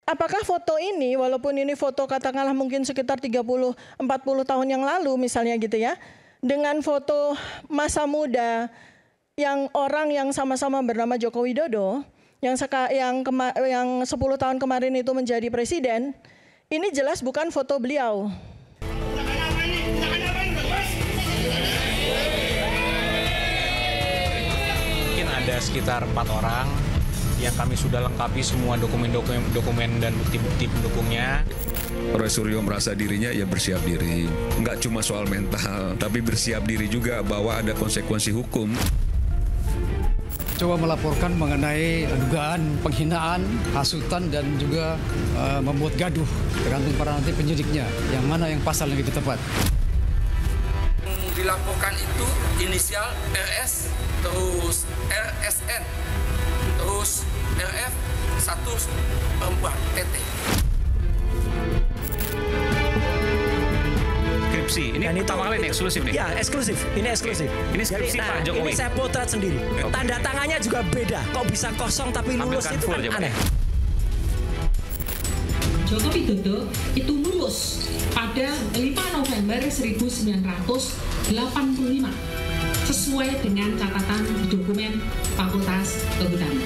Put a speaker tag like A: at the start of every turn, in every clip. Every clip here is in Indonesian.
A: apakah foto ini, walaupun ini foto katakanlah mungkin sekitar 30-40 tahun yang lalu misalnya gitu ya, dengan foto masa muda yang orang yang sama-sama bernama Joko Widodo, yang 10 tahun kemarin itu menjadi presiden, ini jelas bukan foto beliau.
B: Mungkin ada sekitar 4 orang yang kami sudah lengkapi semua dokumen dan bukti-bukti pendukungnya.
C: Roy Suryo merasa dirinya ya bersiap diri. Nggak cuma soal mental, tapi bersiap diri juga bahwa ada konsekuensi hukum.
D: Coba melaporkan mengenai dugaan penghinaan, hasutan, dan juga membuat gaduh. Tergantung pada nanti penyidiknya, yang mana yang pasal yang lebih tepat.
E: Dilaporkan itu inisial RS, terus RSN, terus RF, 1 perempuan, TT.
B: Skripsi, ini pertama kali nih eksklusif nih?
F: Ya, eksklusif. Ini eksklusif.
B: Ini skripsi Pak Jokowi.
F: Ini saya potret sendiri. Tanda tangannya juga beda. Kok bisa kosong tapi lulus itu kan aneh.
G: Joko Widodo itu lulus pada 5 November 1985 sesuai dengan catatan dokumen Fakultas Kehutanan.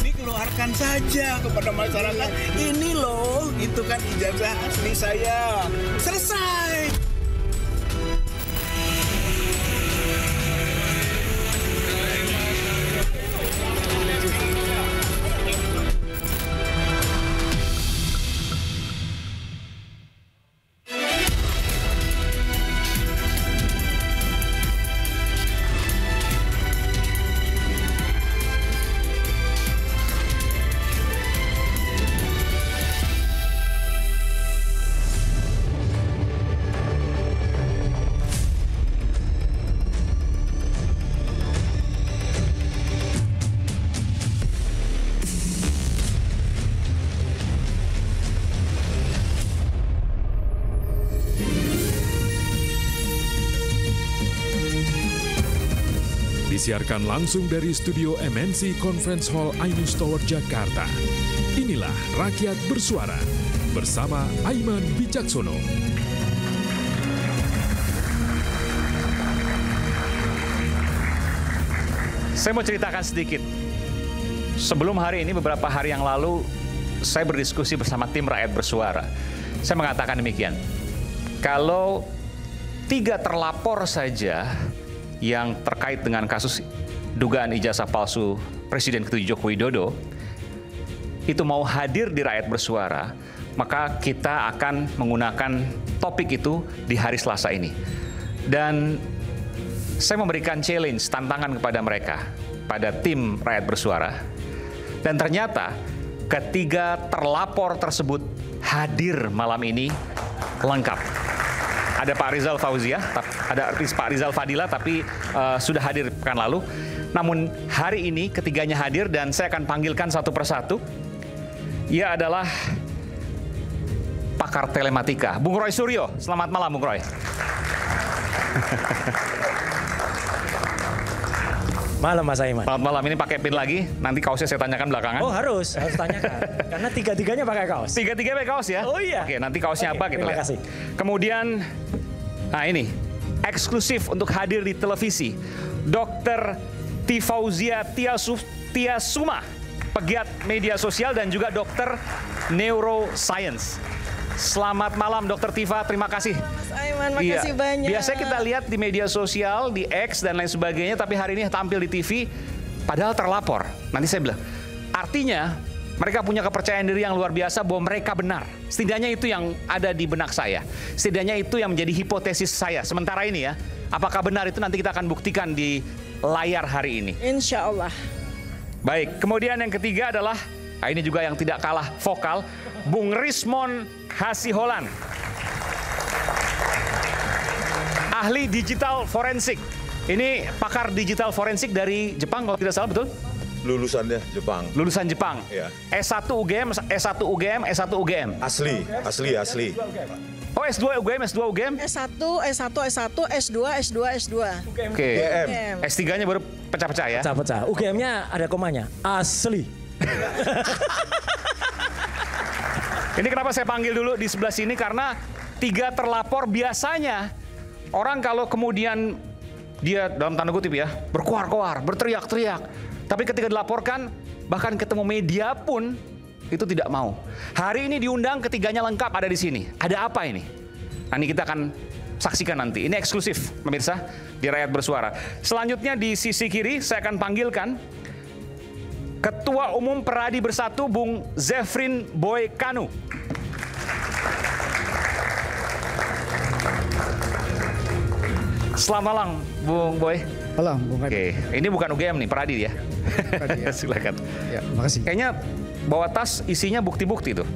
H: Dikeluarkan saja kepada masyarakat, ini loh, itu kan ijazah asli saya. Selesai.
I: Disiarkan langsung dari studio MNC Conference Hall Ainus Tower, Jakarta. Inilah Rakyat Bersuara bersama Aiman Wicaksono.
B: Saya mau ceritakan sedikit. Sebelum hari ini, beberapa hari yang lalu, saya berdiskusi bersama tim Rakyat Bersuara. Saya mengatakan demikian. Kalau 3 terlapor saja yang terkait dengan kasus dugaan ijazah palsu Presiden ke-7 Joko Widodo itu mau hadir di Rakyat Bersuara, maka kita akan menggunakan topik itu di hari Selasa ini. Dan saya memberikan challenge, tantangan kepada mereka, pada tim Rakyat Bersuara. Dan ternyata ketiga terlapor tersebut hadir malam ini lengkap. Ada Pak Rizal Fauzia, ada Pak Rizal Fadila, tapi sudah hadir pekan lalu. Namun hari ini ketiganya hadir dan saya akan panggilkan satu persatu. Ia adalah pakar telematika, Bung Roy Suryo. Selamat malam, Bung Roy.
F: Malam Mas Aiman.
B: Selamat malam, ini pakai pin lagi, nanti kaosnya saya tanyakan belakangan.
F: Oh harus tanyakan, karena tiga-tiganya pakai kaos.
B: Tiga-tiganya pakai kaos ya?
F: Oh iya.
B: Oke, nanti kaosnya apa kita lihat.
F: Kasih.
B: Kemudian, nah ini, eksklusif untuk hadir di televisi. Dr. Tifauzia Tiasuma, pegiat media sosial dan juga dokter neuroscience. Selamat malam Dr. Tifa, terima kasih.
A: Mas Aiman, makasih banyak.
B: Biasanya kita lihat di media sosial, di X dan lain sebagainya, tapi hari ini tampil di TV, padahal terlapor. Nanti saya bilang, artinya mereka punya kepercayaan diri yang luar biasa bahwa mereka benar. Setidaknya itu yang ada di benak saya. Setidaknya itu yang menjadi hipotesis saya. Sementara ini ya, apakah benar itu nanti kita akan buktikan di layar hari ini.
A: Insya Allah.
B: Baik, kemudian yang ketiga adalah, nah ini juga yang tidak kalah vokal, Bung Rismon Hasiholan. Ahli digital forensik. Ini pakar digital forensik dari Jepang kalau tidak salah, betul?
J: Lulusannya Jepang.
B: Lulusan Jepang.
J: Ya.
B: S1 UGM, S1 UGM, S1 UGM.
J: Asli.
B: Oh, S2 UGM, S2 UGM?
A: S1, S2, S2.
B: Oke. S3-nya baru pecah-pecah ya?
F: Pecah-pecah. UGM-nya ada komanya. Asli.
B: Ini kenapa saya panggil dulu di sebelah sini, karena 3 terlapor biasanya orang kalau kemudian dia dalam tanda kutip ya berkoar-koar, berteriak-teriak, tapi ketika dilaporkan bahkan ketemu media pun itu tidak mau. Hari ini diundang, ketiganya lengkap ada di sini. Ada apa ini? Nah, ini kita akan saksikan nanti. Ini eksklusif pemirsa di Rakyat Bersuara. Selanjutnya di sisi kiri saya akan panggilkan Ketua Umum Peradi Bersatu Bung Zefrin Boy Kanu. Selamat malam Bung Boy.
D: Malam Bung
B: Oke,
D: Adi.
B: ini bukan UGM nih, Peradi ya.
D: Peradi, ya.
B: Silakan.
D: Ya, makasih.
B: Kayaknya bawa tas isinya bukti-bukti tuh.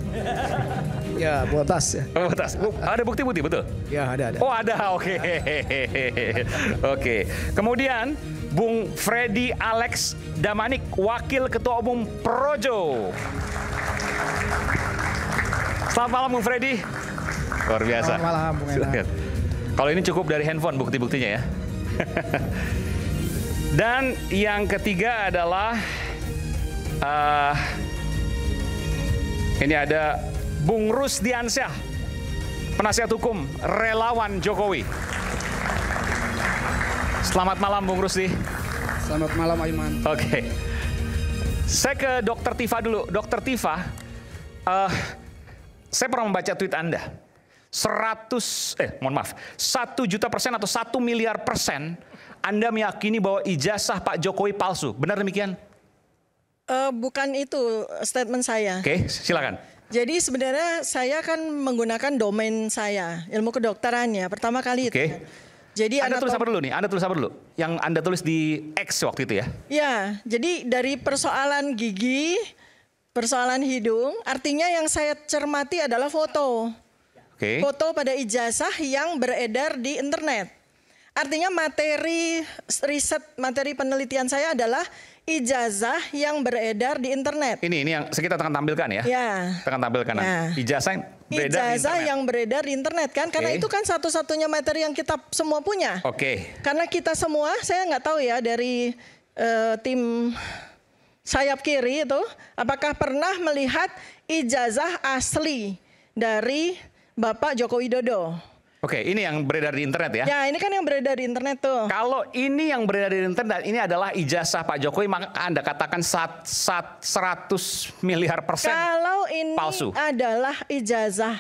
D: Ya, bawa tas ya.
B: Bawa tas. Ada bukti-bukti betul?
D: Ya, ada.
B: Oh, ada. Oke. Oke. Kemudian Bung Freddy Alex Damanik, Wakil Ketua Umum Projo. Selamat malam Bung Freddy. Luar biasa.
D: Selamat malam Bung Eda.
B: Kalau ini cukup dari handphone bukti-buktinya ya. Dan yang ketiga adalah ini ada Bung Rusdiansyah, penasihat hukum relawan Jokowi. Selamat malam Bung Rusdi.
D: Selamat malam Aiman.
B: Oke. Saya ke Dr. Tifa dulu. Dr. Tifa, saya pernah membaca tweet Anda. 1 juta% atau 1 miliar% Anda meyakini bahwa ijazah Pak Jokowi palsu. Benar demikian?
A: Bukan itu statement saya.
B: Oke, silakan.
A: Jadi sebenarnya saya kan menggunakan domain saya, ilmu kedokterannya, pertama kali itu.
B: Oke.
A: Jadi
B: Anda tulis apa dulu nih? Anda tulis apa dulu? Yang Anda tulis di X waktu itu ya?
A: Ya, jadi dari persoalan gigi, persoalan hidung, artinya yang saya cermati adalah foto.
B: Oke.
A: Foto pada ijazah yang beredar di internet. Artinya materi riset, materi penelitian saya adalah ijazah yang beredar di internet.
B: Ini yang kita akan tampilkan ya?
A: Ya.
B: Kita akan tampilkan.
A: Ya.
B: Ijazah yang beredar di internet.
A: Yang beredar di internet kan? Karena itu kan satu-satunya materi yang kita semua punya.
B: Oke.
A: Karena kita semua, saya nggak tahu ya dari tim sayap kiri itu, apakah pernah melihat ijazah asli dari Bapak Joko Widodo.
B: Oke, ini yang beredar di internet ya?
A: Ya, ini kan yang beredar di internet tuh.
B: Kalau ini yang beredar di internet, ini adalah ijazah Pak Jokowi, maka Anda katakan 100 miliar persen
A: kalau ini
B: palsu.
A: Adalah ijazah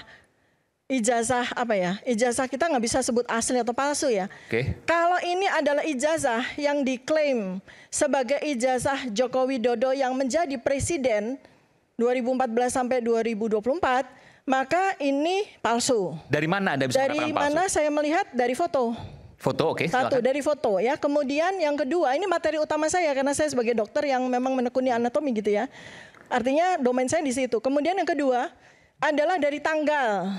A: apa ya? Ijazah kita nggak bisa sebut asli atau palsu ya.
B: Oke.
A: Kalau ini adalah ijazah yang diklaim sebagai ijazah Joko Widodo yang menjadi presiden 2014 sampai 2024, maka ini palsu.
B: Dari mana Anda bisa mengatakan palsu?
A: Dari mana saya melihat? Dari foto.
B: Foto, oke.
A: Satu,
B: silakan.
A: dari foto ya. Kemudian yang kedua, ini materi utama saya karena saya sebagai dokter yang memang menekuni anatomi gitu ya. Artinya domain saya di situ. Kemudian yang kedua adalah dari tanggal.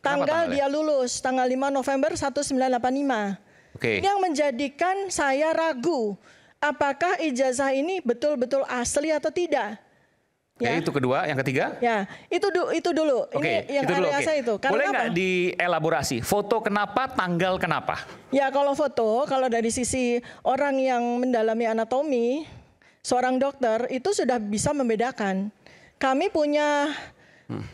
A: Tanggal dia lulus, tanggal 5 November 1985.
B: Oke.
A: Yang menjadikan saya ragu apakah ijazah ini betul-betul asli atau tidak.
B: Ya. Itu kedua, yang ketiga?
A: Ya, itu dulu.
B: Oke,
A: ini yang
B: itu dulu.
A: area saya itu. Karena
B: boleh nggak
A: apa?
B: dielaborasi? Foto kenapa, tanggal kenapa?
A: Ya, kalau foto, kalau dari sisi orang yang mendalami anatomi, seorang dokter itu sudah bisa membedakan. Kami punya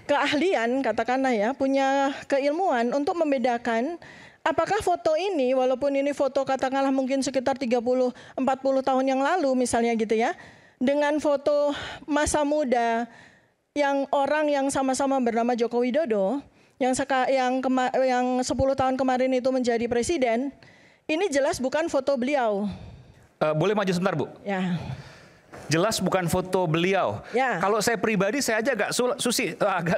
A: keahlian, katakanlah ya, punya keilmuan untuk membedakan apakah foto ini, walaupun ini foto katakanlah mungkin sekitar 30-40 tahun yang lalu misalnya gitu ya, dengan foto masa muda yang orang yang sama-sama bernama Joko Widodo yang 10 tahun kemarin itu menjadi presiden, ini jelas bukan foto beliau.
B: Boleh maju sebentar, Bu?
A: Ya.
B: Jelas bukan foto beliau.
A: Ya.
B: Kalau saya pribadi saya aja agak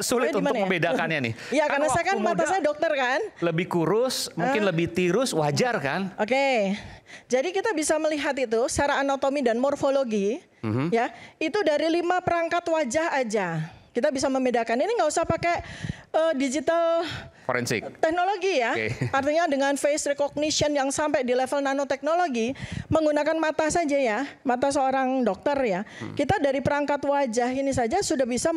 B: sulit untuk membedakannya nih.
A: Ya, karena saya kan mata saya dokter kan.
B: Lebih kurus, mungkin lebih tirus, wajar kan?
A: Oke. Jadi kita bisa melihat itu secara anatomi dan morfologi, ya, itu dari 5 perangkat wajah aja. Kita bisa membedakan. Ini nggak usah pakai digital
B: forensik
A: teknologi ya. Artinya dengan face recognition yang sampai di level nanoteknologi, menggunakan mata saja ya, mata seorang dokter ya. Kita dari perangkat wajah ini saja sudah bisa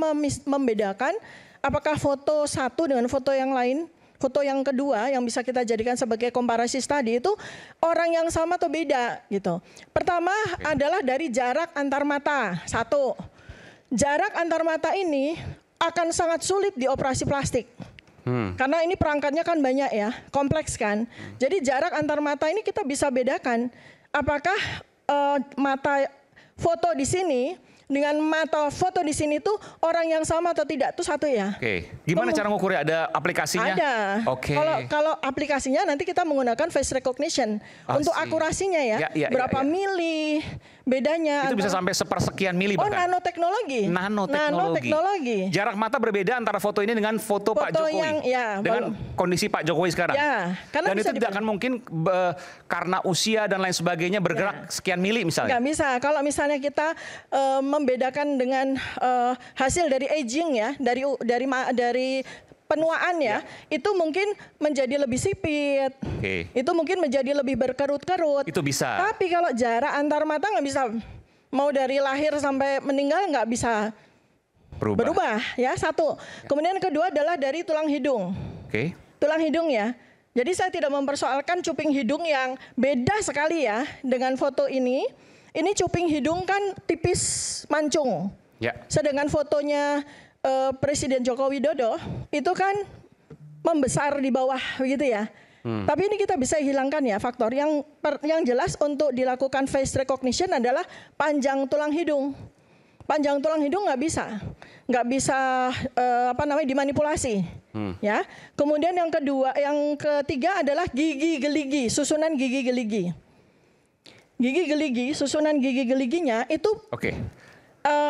A: membedakan apakah foto satu dengan foto yang lain. Foto yang kedua yang bisa kita jadikan sebagai komparasi tadi itu orang yang sama atau beda gitu. Pertama adalah dari jarak antar mata. Satu, jarak antar mata ini akan sangat sulit dioperasi plastik. Karena ini perangkatnya kan banyak ya, kompleks kan. Jadi jarak antar mata ini kita bisa bedakan apakah mata foto di sini dengan mata foto di sini tuh orang yang sama atau tidak, itu satu ya.
B: Oke. Gimana cara ngukurnya? Ada aplikasinya?
A: Ada.
B: Oke.
A: Kalau aplikasinya nanti kita menggunakan face recognition untuk akurasinya ya. Berapa mili bedanya.
B: Itu bisa sampai sepersekian mili bahkan.
A: Nanoteknologi.
B: Nanoteknologi. Jarak mata berbeda antara foto ini dengan foto Pak Jokowi. Dengan kondisi Pak Jokowi sekarang.
A: Ya,
B: dan itu tidak akan mungkin karena usia dan lain sebagainya bergerak sekian mili misalnya.
A: Nggak bisa. Kalau misalnya kita membedakan dengan hasil dari aging ya, dari penuaan ya, itu mungkin menjadi lebih sipit, itu mungkin menjadi lebih berkerut-kerut.
B: Itu bisa.
A: Tapi kalau jarak antar mata nggak bisa, mau dari lahir sampai meninggal nggak bisa berubah ya, satu. Kemudian kedua adalah dari tulang hidung. Tulang hidung ya. Jadi saya tidak mempersoalkan cuping hidung yang beda sekali ya dengan foto ini. Ini cuping hidung kan tipis mancung. Sedangkan fotonya Presiden Joko Widodo itu kan membesar di bawah begitu ya. Tapi ini kita bisa hilangkan ya faktor yang jelas untuk dilakukan face recognition adalah panjang tulang hidung. Panjang tulang hidung nggak bisa dimanipulasi. Ya. Kemudian yang ketiga adalah gigi geligi, susunan gigi geligi. Gigi geligi, susunan gigi geliginya itu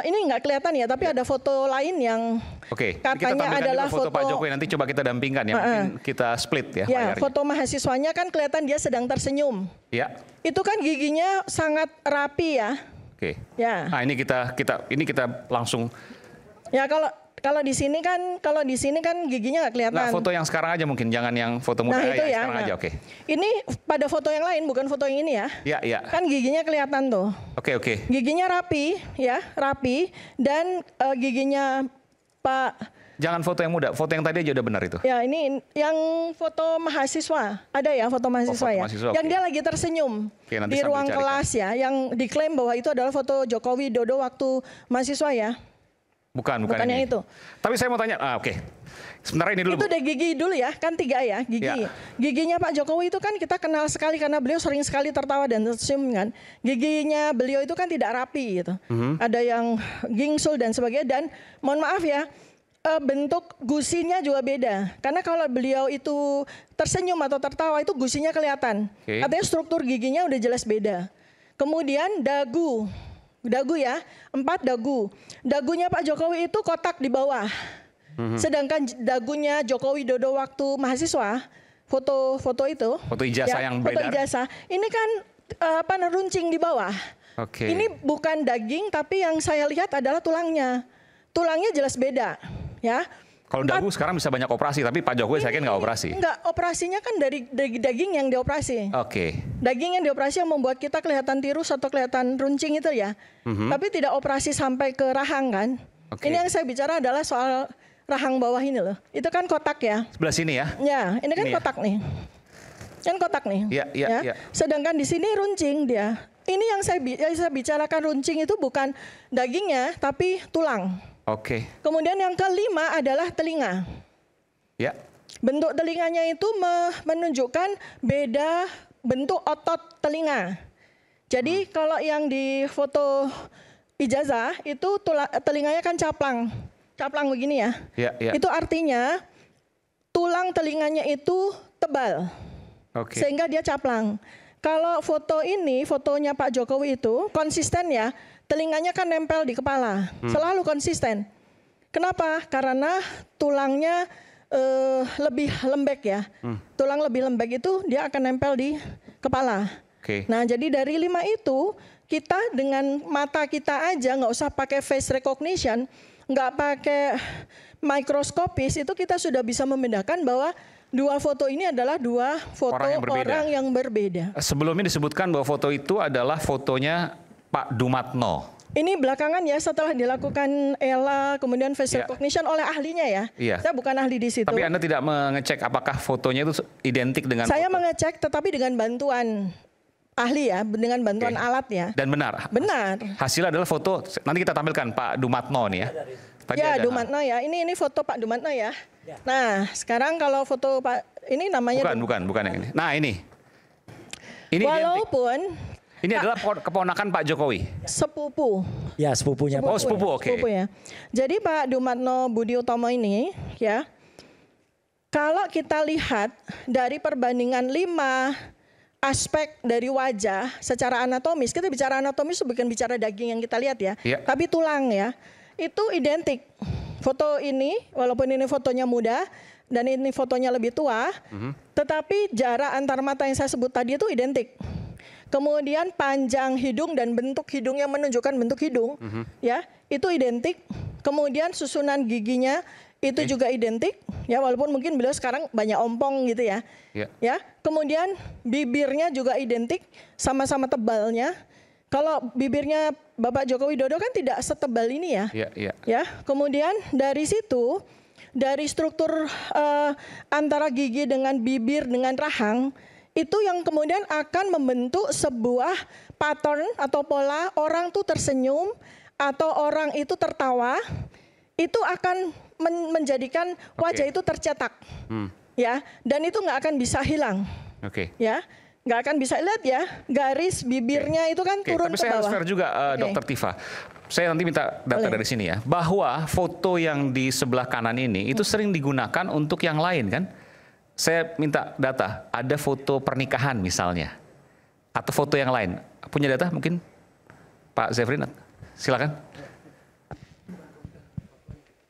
A: ini nggak kelihatan ya, tapi ada foto lain yang katanya adalah
B: foto Pak Jokowi. Nanti coba kita dampingkan ya, mungkin kita split ya.
A: Ya, foto mahasiswanya kan kelihatan dia sedang tersenyum.
B: Ya.
A: Itu kan giginya sangat rapi ya. Ya.
B: Nah, ini kita langsung.
A: Ya kalau di sini kan giginya nggak kelihatan.
B: Nah, foto yang sekarang aja mungkin, jangan yang foto muda
A: itu ya.
B: Sekarang aja,
A: Ini pada foto yang lain, bukan foto yang ini ya.
B: Iya.
A: Kan giginya kelihatan tuh.
B: Oke.
A: Giginya rapi dan giginya Pak.
B: Jangan foto yang muda, foto yang tadi aja udah benar itu.
A: Ya, ini yang foto mahasiswa. Ada ya foto mahasiswa ya. Yang dia lagi tersenyum di ruang kelas ya, yang diklaim bahwa itu adalah foto Jokowi Dodo waktu mahasiswa ya.
B: Bukan
A: yang
B: ini.
A: itu.
B: Tapi saya mau tanya, sebentar ini dulu.
A: Itu deh gigi dulu ya, kan 3 ya, gigi. Giginya Pak Jokowi itu kan kita kenal sekali karena beliau sering sekali tertawa dan tersenyum kan. Giginya beliau itu kan tidak rapi gitu. Ada yang gingsul dan sebagainya, dan mohon maaf ya, bentuk gusinya juga beda. Karena kalau beliau itu tersenyum atau tertawa itu gusinya kelihatan. Artinya struktur giginya udah jelas beda. Kemudian dagu ya, 4 dagu. Dagunya Pak Jokowi itu kotak di bawah. Sedangkan dagunya Jokowi Dodo waktu mahasiswa, foto itu.
B: Foto ijazah yang beredar.
A: Foto ijazah. Ini kan runcing di bawah. Ini bukan daging, tapi yang saya lihat adalah tulangnya. Tulangnya jelas beda, ya.
B: Kalau dagu sekarang bisa banyak operasi, tapi Pak Jokowi saya kira nggak operasi.
A: Enggak, operasinya kan dari daging yang dioperasi. Daging yang dioperasi yang membuat kita kelihatan tirus atau kelihatan runcing itu ya. Tapi tidak operasi sampai ke rahang kan. Ini yang saya bicara adalah soal rahang bawah ini loh. Itu kan kotak ya.
B: Sebelah sini ya?
A: Ya, ini kan kotak nih. Kan kotak nih.
B: Iya.
A: Sedangkan di sini runcing dia. Ini yang saya bicarakan runcing itu bukan dagingnya, tapi tulang. Kemudian yang kelima adalah telinga.
B: Ya.
A: Bentuk telinganya itu menunjukkan beda bentuk otot telinga. Jadi kalau yang di foto ijazah itu telinganya kan caplang begini ya. Itu artinya tulang telinganya itu tebal, sehingga dia caplang. Kalau foto ini, fotonya Pak Jokowi itu konsisten ya. Telinganya kan nempel di kepala, selalu konsisten. Kenapa? Karena tulangnya lebih lembek ya. Tulang lebih lembek itu dia akan nempel di kepala. Nah, jadi dari 5 itu, kita dengan mata kita aja, nggak usah pakai face recognition, nggak pakai mikroskopis, itu kita sudah bisa membedakan bahwa 2 foto ini adalah 2 foto orang yang berbeda.
B: Sebelumnya disebutkan bahwa foto itu adalah fotonya Pak Dumatno.
A: Ini belakangan ya, setelah dilakukan ELA kemudian face recognition oleh ahlinya ya. Saya bukan ahli di situ.
B: Tapi Anda tidak mengecek apakah fotonya itu identik dengan
A: Saya mengecek, tetapi dengan bantuan ahli ya, dengan bantuan alat ya.
B: Dan benar?
A: Benar.
B: Hasilnya adalah foto, nanti kita tampilkan Pak Dumatno nih ya. Tadi
A: ya,
B: ada,
A: Dumatno ya. Ini foto Pak Dumatno ya. Nah, sekarang kalau foto Pak ini namanya
B: bukan yang ini. Nah, ini. Ini
A: walaupun
B: ini adalah keponakan Pak Jokowi.
A: Sepupu.
F: Ya, sepupunya.
B: Oh, sepupu, oke.
A: Sepupu ya. Jadi Pak Dumatno Budi Utomo ini ya, kalau kita lihat dari perbandingan 5 aspek dari wajah secara anatomis, kita bicara anatomis bukan bicara daging yang kita lihat ya, tapi tulang ya, itu identik. Foto ini, walaupun ini fotonya muda dan ini fotonya lebih tua, tetapi jarak antar mata yang saya sebut tadi itu identik. Kemudian panjang hidung dan bentuk hidung yang menunjukkan bentuk hidung, ya itu identik. Kemudian susunan giginya itu juga identik, ya walaupun mungkin beliau sekarang banyak ompong gitu ya. Ya, kemudian bibirnya juga identik, sama-sama tebalnya. Kalau bibirnya Bapak Joko Widodo kan tidak setebal ini ya. Ya, kemudian dari situ, dari struktur antara gigi dengan bibir dengan rahang, itu yang kemudian akan membentuk sebuah pattern atau pola orang tuh tersenyum atau orang itu tertawa, itu akan menjadikan wajah itu tercetak, ya, dan itu nggak akan bisa hilang, ya, nggak akan bisa lihat ya, garis bibirnya itu kan turun
B: tapi
A: ke
B: saya
A: bawah.
B: harus fair juga, Dokter Tifa. Saya nanti minta data dari sini ya, bahwa foto yang di sebelah kanan ini itu sering digunakan untuk yang lain kan? Saya minta data, ada foto pernikahan misalnya, atau foto yang lain. Punya data mungkin, Pak Zefrin? Silakan.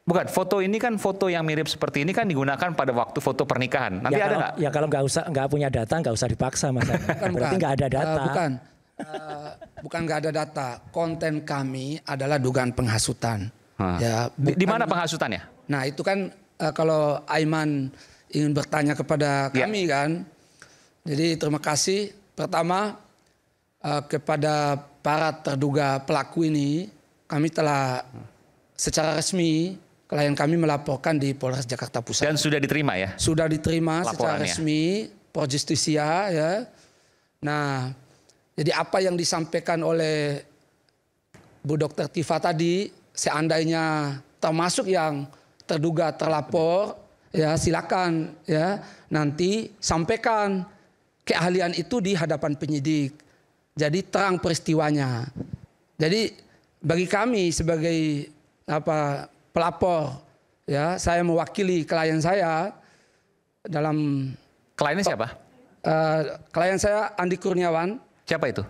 B: Bukan, foto ini kan foto yang mirip seperti ini kan digunakan pada waktu foto pernikahan. Nanti
F: ya,
B: ada nggak?
F: Ya kalau nggak punya data, nggak usah dipaksa, Mas. Berarti nggak ada data.
K: Bukan nggak ada data. Konten kami adalah dugaan penghasutan. Ya,
B: di mana penghasutannya?
K: Nah itu kan kalau Aiman ingin bertanya kepada kami kan. Jadi terima kasih. Pertama kepada para terduga pelaku ini, kami telah secara resmi klien kami melaporkan di Polres Jakarta Pusat.
B: Dan sudah diterima ya?
K: Sudah diterima secara resmi, Pro Justisia ya. Nah, jadi apa yang disampaikan oleh Bu Dr. Tifa tadi, seandainya termasuk yang terduga terlapor, ya silakan ya nanti sampaikan keahlian itu di hadapan penyidik. Jadi terang peristiwanya. Jadi bagi kami sebagai pelapor, ya saya mewakili klien saya dalam.
B: Kliennya siapa?
K: Klien saya Andi Kurniawan.
B: Siapa itu?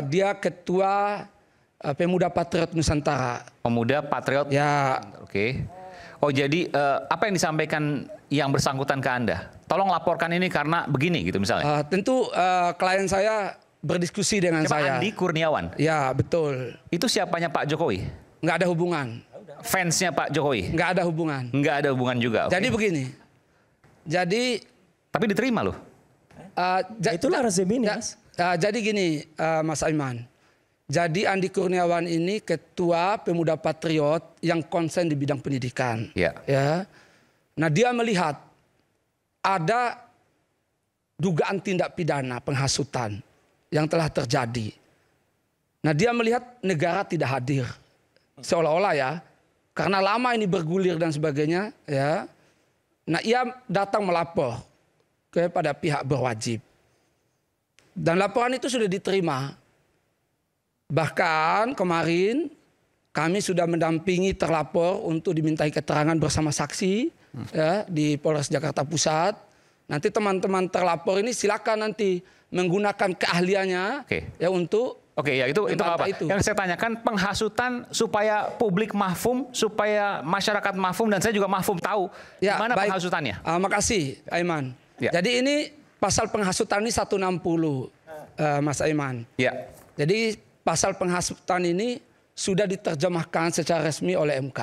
K: Dia ketua Pemuda Patriot Nusantara.
B: Pemuda Patriot.
K: Ya.
B: Oke. Oh jadi apa yang disampaikan yang bersangkutan ke Anda? Tolong laporkan ini karena begini gitu misalnya.
K: Tentu klien saya berdiskusi dengan saya.
B: Andi Kurniawan.
K: Ya betul.
B: Itu siapanya Pak Jokowi?
K: Nggak ada hubungan.
B: Fansnya Pak Jokowi?
K: Nggak ada hubungan.
B: Nggak ada hubungan juga.
K: Jadi begini. Jadi.
B: Tapi diterima loh.
F: Itulah rezim ini, Mas.
K: Jadi gini, Mas Aiman. Jadi Andi Kurniawan ini ketua Pemuda Patriot yang konsen di bidang pendidikan.
B: Ya.
K: Nah dia melihat ada dugaan tindak pidana penghasutan yang telah terjadi. Nah dia melihat negara tidak hadir, seolah-olah ya, karena lama ini bergulir dan sebagainya. Ya. Nah ia datang melapor kepada pihak berwajib. Dan laporan itu sudah diterima. Bahkan kemarin kami sudah mendampingi terlapor untuk dimintai keterangan bersama saksi ya, di Polres Jakarta Pusat. Nanti teman-teman terlapor ini silakan nanti menggunakan keahliannya ya untuk.
B: Ya itu apa? Yang saya tanyakan penghasutan supaya publik mahfum, supaya masyarakat mahfum dan saya juga mahfum tahu
K: ya,
B: mana penghasutannya.
K: Makasih Aiman.
B: Ya.
K: Jadi ini pasal penghasutan ini 160 Mas Aiman.
B: Ya.
K: Jadi pasal penghasutan ini sudah diterjemahkan secara resmi oleh MK.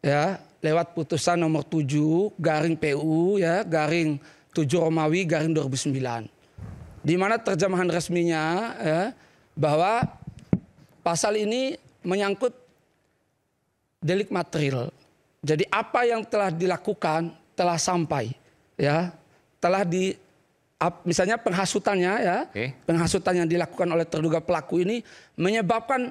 K: Ya, lewat putusan nomor 7 garing PU ya, garing 7 Romawi garing 2009. Di mana terjemahan resminya ya, bahwa pasal ini menyangkut delik material. Jadi apa yang telah dilakukan telah sampai ya, telah di misalnya penghasutannya ya, penghasutan yang dilakukan oleh terduga pelaku ini menyebabkan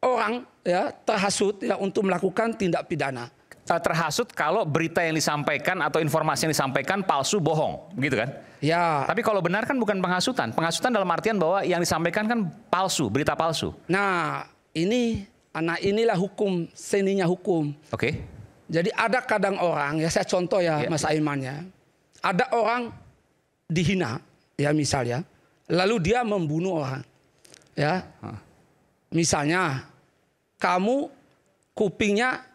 K: orang ya terhasut ya untuk melakukan tindak pidana.
B: Terhasut kalau berita yang disampaikan atau informasi yang disampaikan palsu, bohong, begitu kan?
K: Ya.
B: Tapi kalau benar kan bukan penghasutan. Penghasutan dalam artian bahwa yang disampaikan kan palsu, berita palsu.
K: Nah, inilah hukum, seninya hukum.
B: Oke.
K: Jadi ada kadang orang, ya saya contoh ya Mas Aiman ya. Ada orang dihina, ya misalnya, lalu dia membunuh orang. Ya. Misalnya, kamu kupingnya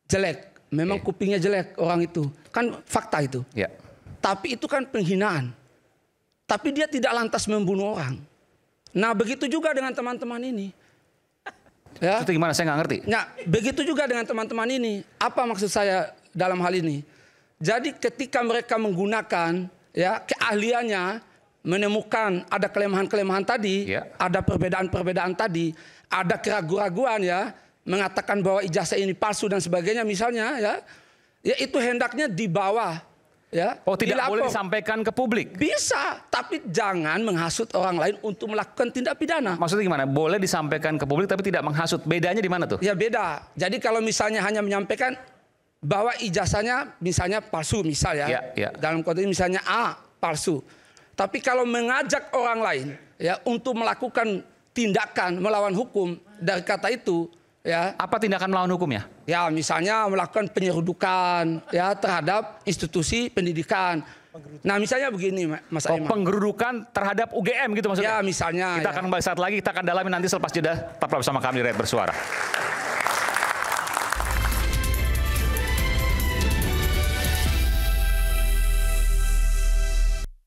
K: jelek, memang kupingnya jelek orang itu, kan fakta itu.
B: Ya.
K: Tapi itu kan penghinaan. Tapi dia tidak lantas membunuh orang. Nah begitu juga dengan teman-teman ini. Ya.
B: Itu gimana? Saya nggak ngerti.
K: Nah begitu juga dengan teman-teman ini. Apa maksud saya dalam hal ini? Jadi ketika mereka menggunakan ya keahliannya menemukan ada kelemahan-kelemahan tadi, ada perbedaan-perbedaan tadi, ada keraguan-raguan ya. Mengatakan bahwa ijazah ini palsu dan sebagainya misalnya ya itu hendaknya dibawa ya.
B: Oh, tidak boleh disampaikan ke publik.
K: Bisa, tapi jangan menghasut orang lain untuk melakukan tindak pidana.
B: Maksudnya gimana? Boleh disampaikan ke publik tapi tidak menghasut. Bedanya di mana tuh?
K: Ya beda. Jadi kalau misalnya hanya menyampaikan bahwa ijazahnya misalnya palsu misalnya dalam konteks misalnya A palsu. Tapi kalau mengajak orang lain ya untuk melakukan tindakan melawan hukum dari kata itu. Ya.
B: Apa tindakan melawan hukumnya?
K: Ya, misalnya melakukan penyerudukan ya terhadap institusi pendidikan. Nah, misalnya begini, Mas Aiman.
B: Penggerudukan terhadap UGM gitu maksudnya?
K: Ya, misalnya.
B: Kita akan kembali saat lagi, kita akan dalami nanti selepas jeda. Tetaplah bersama kami di Rakyat Bersuara.